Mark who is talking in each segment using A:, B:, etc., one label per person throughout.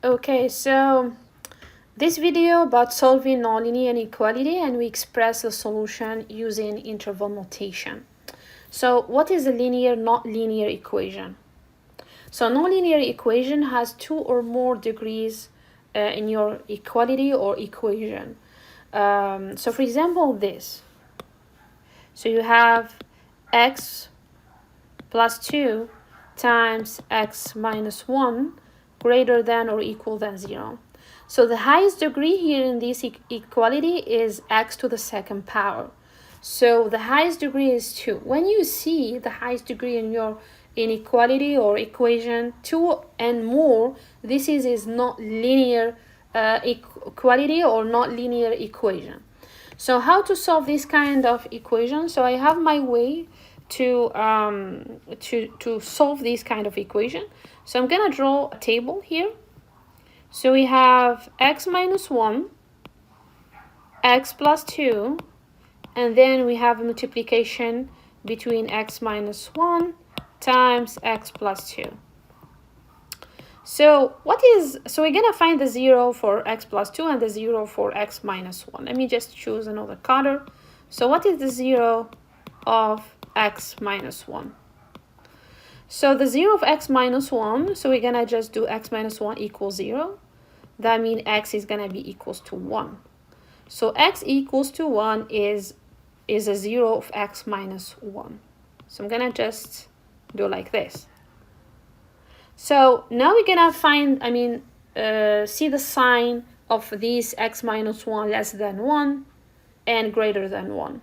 A: Okay, so this video about solving nonlinear inequality, and we express the solution using interval notation. So what is a linear not linear equation? So nonlinear equation has two or more degrees in your equality or equation. So for example, this. So you have x plus 2 times x minus 1 greater than or equal than 0. So the highest degree here in this equality is x to the second power. So the highest degree is 2. When you see the highest degree in your inequality or equation, 2 and more, this is not linear equality or not linear equation. So how to solve this kind of equation? So I have my way to solve this kind of equation. So I'm gonna draw a table here. So we have x minus 1, x plus 2, and then we have a multiplication between x minus 1 times x plus 2. So we're gonna find the 0 for x plus 2 and the 0 for x minus 1. Let me just choose another color. So what is the 0 of x minus 1? So the 0 of x minus 1, so we're gonna just do x minus 1 equals 0. That means x is gonna be equals to 1. So x equals to 1 is a 0 of x minus 1. So I'm gonna just do like this. So now we're gonna find, see the sign of this x minus 1 less than 1 and greater than 1.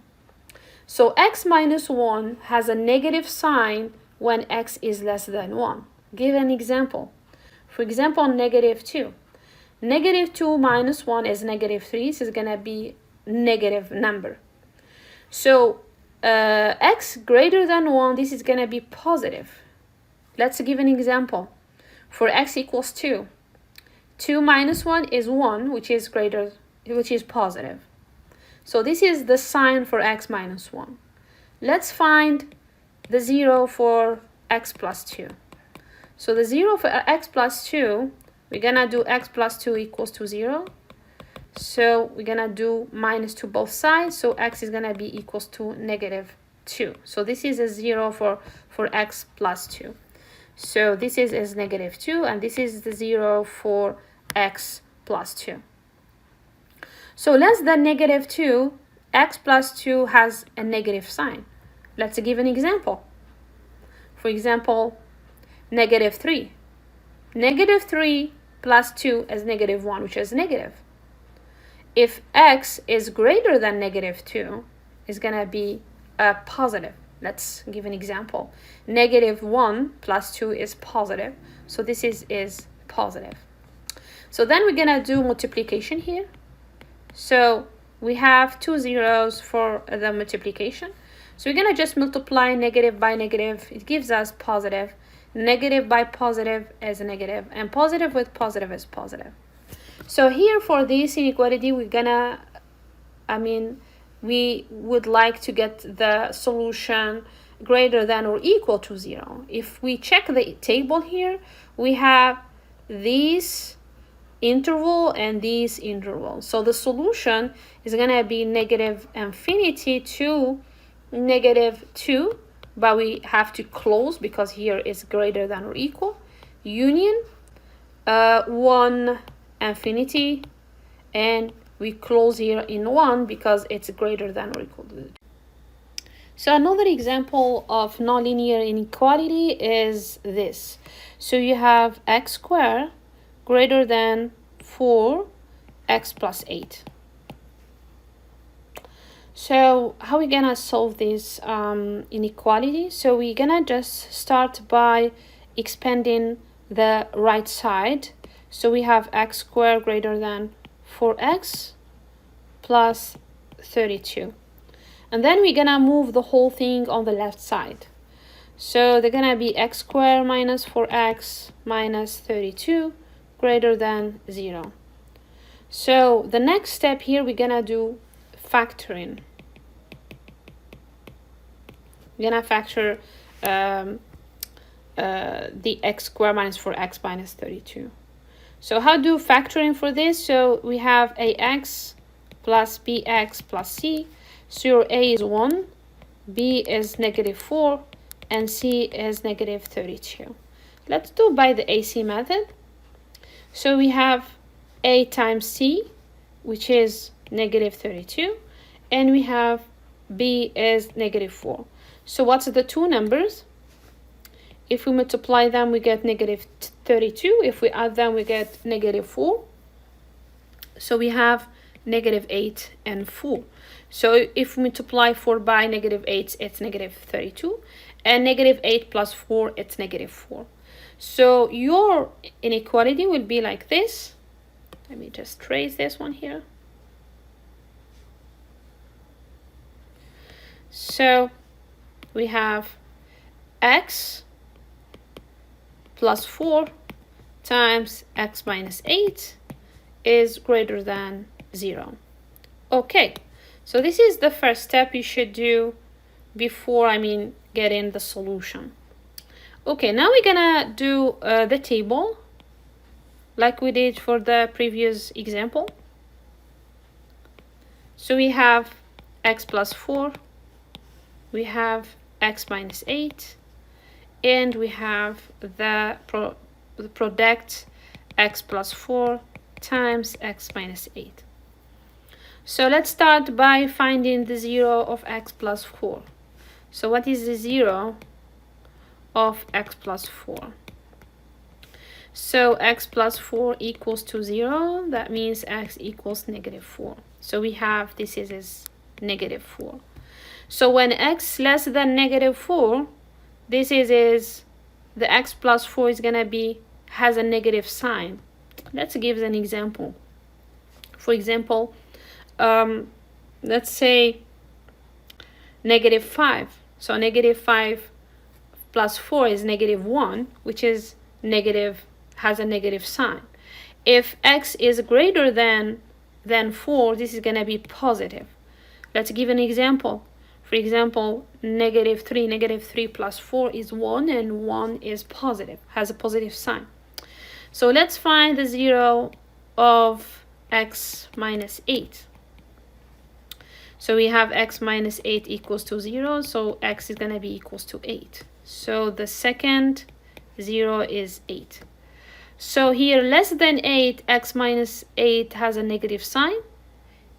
A: So x minus 1 has a negative sign when x is less than 1. Give an example. For example, negative 2. Negative 2 minus 1 is negative 3. This is gonna be negative number. So x greater than 1, this is gonna be positive. Let's give an example. For x equals 2. 2 minus 1 is 1, which is positive. So this is the sign for x minus 1. Let's find the 0 for x plus 2. So the 0 for x plus 2, we're gonna do x plus 2 equals to 0. So we're gonna do minus to both sides. So x is gonna be equals to negative 2. So this is a 0 for x plus 2. So this is negative 2, and this is the 0 for x plus 2. So less than negative 2, x plus 2 has a negative sign. Let's give an example. For example, negative 3. Negative 3 plus 2 is negative 1, which is negative. If x is greater than negative 2, it's going to be positive. Let's give an example. Negative 1 plus 2 is positive. So this is positive. So then we're going to do multiplication here. So we have two zeros for the multiplication. So we're going to just multiply negative by negative. It gives us positive. Negative by positive is negative. And positive with positive is positive. So here for this inequality, we would like to get the solution greater than or equal to 0. If we check the table here, we have this interval and this interval. So the solution is going to be negative infinity to negative 2, but we have to close because here is greater than or equal. Union 1 infinity, and we close here in 1 because it's greater than or equal to 2. So another example of nonlinear inequality is this. So you have x squared greater than 4x plus 8. So how are we gonna solve this inequality? So we're gonna just start by expanding the right side. So we have x squared greater than 4x plus 32. And then we're gonna move the whole thing on the left side. So they're gonna be x squared minus 4x minus 32 greater than 0. So the next step here, we're gonna do factoring. We're gonna factor the x squared minus 4x minus 32. So how do factoring for this? So we have ax plus bx plus c. So your a is 1, b is -4, and c is -32. Let's do by the AC method. So we have a times c, which is -32, and we have b is -4. So what's the two numbers? If we multiply them, we get -32. If we add them, we get -4. So we have -8 and 4. So if we multiply 4 by -8, it's -32. And -8 plus 4, it's -4. So your inequality will be like this. Let me just trace this one here. So we have x plus 4 times x minus 8 is greater than 0. Okay, so this is the first step you should do before, getting the solution. Okay, now we're gonna do the table like we did for the previous example. So we have x plus 4, we have x minus 8, and we have the product x plus 4 times x minus 8. So let's start by finding the 0 of x plus 4. So what is the 0 of x plus 4? So x plus 4 equals to 0. That means x equals -4. So we have this is -4. So when x less than -4, this is the x plus 4 is gonna has a negative sign. Let's give an example. For example, let's say -5. So -5 plus 4 is -1, which is has a negative sign. If x is greater than 4, this is gonna be positive. Let's give an example. For example, -3 plus 4 is 1, and 1 is positive, has a positive sign. So let's find the 0 of x minus 8. So we have x minus 8 equals to 0, so x is going to be equals to 8. So the second 0 is 8. So here, less than 8, x minus 8 has a negative sign.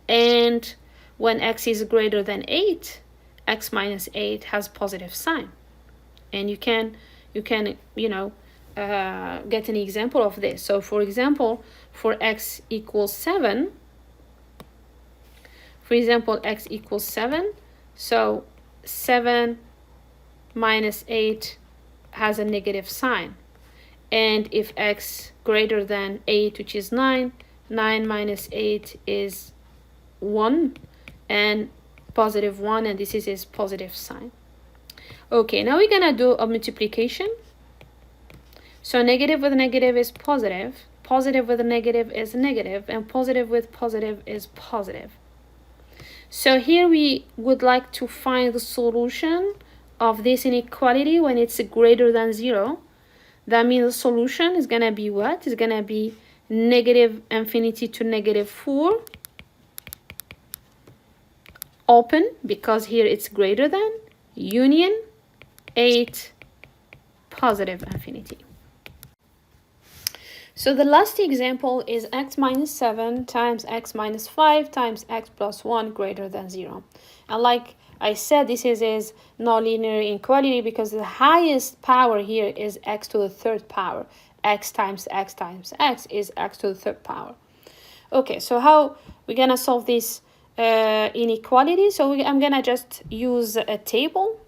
A: And when x is greater than 8, x minus 8 has positive sign. And you can get an example of this. So for example, for x equals 7, so 7 minus 8 has a negative sign. And if x greater than 8, which is 9, 9 minus 8 is 1, and positive 1, and this is his positive sign. Okay, now we're gonna do a multiplication. So negative with negative is positive, positive with negative is negative, and positive with positive is positive. So here we would like to find the solution of this inequality when it's greater than 0. That means the solution is gonna be what? It's gonna be -infinity to -4, open, because here it's greater than, union 8, positive infinity. So the last example is x minus 7 times x minus 5 times x plus 1 greater than 0. And like I said, this is nonlinear inequality because the highest power here is x to the third power. X times x times x is x to the third power. Okay, so how we're gonna solve this inequality? So I'm gonna just use a table.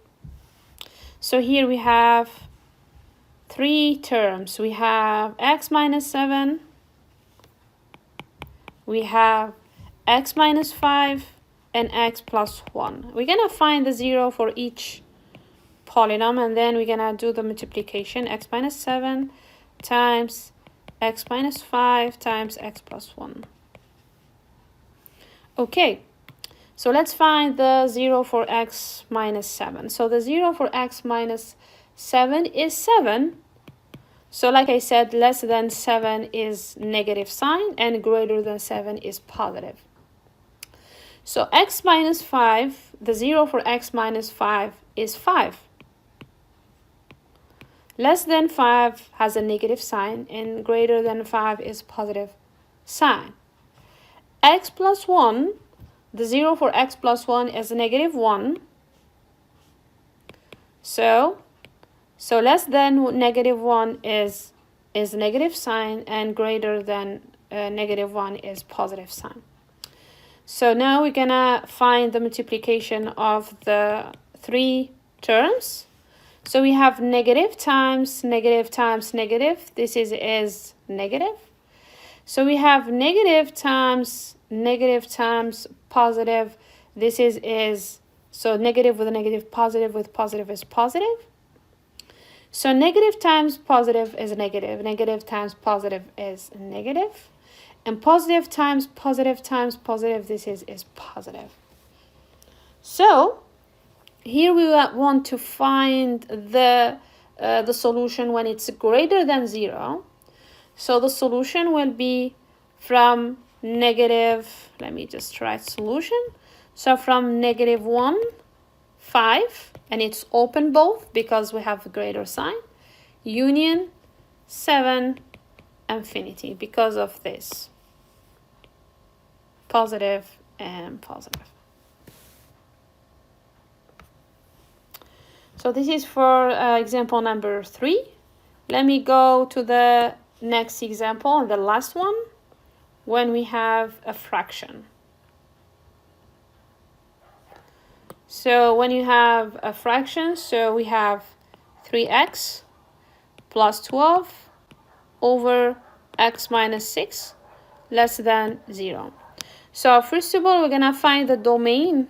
A: So here we have 3 terms. We have x minus 7, we have x minus 5, and x plus 1. We're gonna find the 0 for each polynomial, and then we're gonna do the multiplication. X minus 7 times x minus 5 times x plus 1. Okay, so let's find the 0 for x minus 7. So the 0 for x minus 7 is 7. So like I said, less than 7 is negative sign and greater than 7 is positive. So x minus 5, the 0 for x minus 5 is 5. Less than 5 has a negative sign and greater than 5 is positive sign. X plus 1, the 0 for x plus 1 is negative 1. So less than negative 1 is negative sign and greater than negative 1 is positive sign. So now we're gonna find the multiplication of the three terms. So we have negative times negative times negative. This is negative. So we have negative times positive. This is so negative with a negative, positive with positive is positive. So negative times positive is negative. Negative times positive is negative. And positive times positive, this is positive. So here we want to find the solution when it's greater than 0. So the solution will be from negative, let me just write solution. So from negative 1, 5, and it's open both because we have a greater sign, union 7, infinity, because of this, positive and positive. So this is for example number 3. Let me go to the next example, the last one, when we have a fraction. So when you have a fraction, so we have 3x plus 12 over x minus 6 less than 0. So first of all, we're gonna find the domain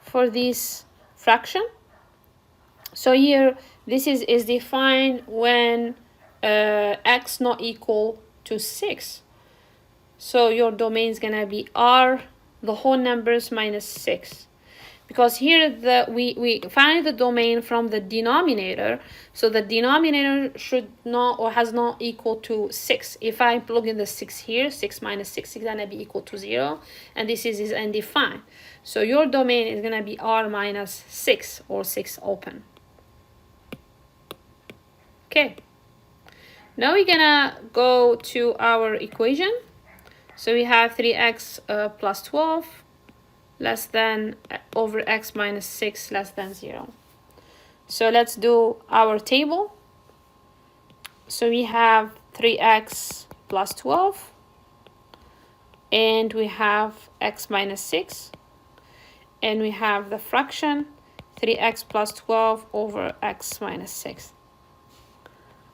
A: for this fraction. So here, this is defined when x not equal to 6. So your domain is gonna be R, the whole numbers minus 6. Because here we find the domain from the denominator. So the denominator should not or has not equal to 6. If I plug in the 6 here, 6 minus 6 is gonna be equal to 0. And this is undefined. So your domain is gonna be R minus 6 or 6 open. Okay, now we're gonna go to our equation. So we have 3x plus 12 less than over x minus 6 less than 0. So let's do our table. So we have 3x plus 12 and we have x minus 6 and we have the fraction 3x plus 12 over x minus 6.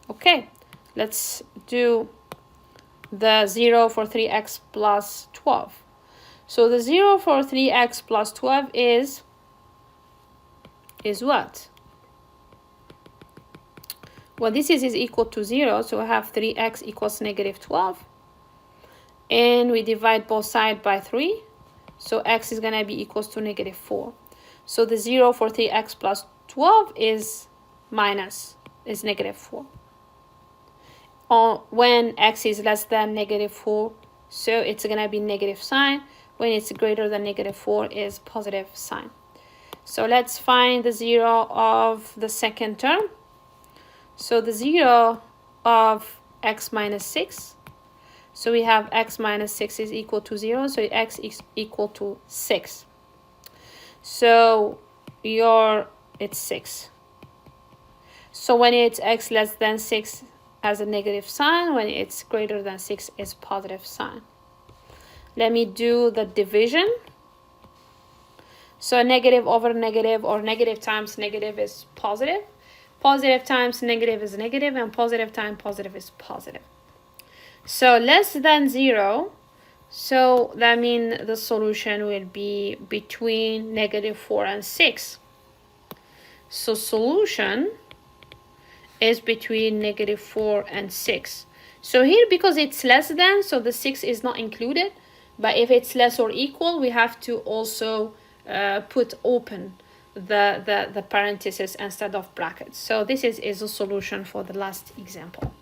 A: Okay, let's do the 0 for 3x plus 12. So the 0 for 3x plus 12 is what? Well, this is equal to 0, so we have 3x equals negative 12. And we divide both sides by 3, so x is going to be equals to negative 4. So the 0 for 3x plus 12 is negative 4. When x is less than negative 4, so it's going to be negative sign. When it's greater than negative 4 is positive sign. So let's find the 0 of the second term. So the 0 of x minus 6. So we have x minus 6 is equal to 0, so x is equal to 6. So it's 6. So when it's x less than 6 has a negative sign, when it's greater than 6 is positive sign. Let me do the division. So negative over negative or negative times negative is positive. Positive times negative is negative and positive times positive is positive. So less than 0. So that means the solution will be between negative 4 and 6. So solution is between negative 4 and 6. So here, because it's less than, so the 6 is not included. But if it's less or equal, we have to also put open the parentheses instead of brackets. So this is a solution for the last example.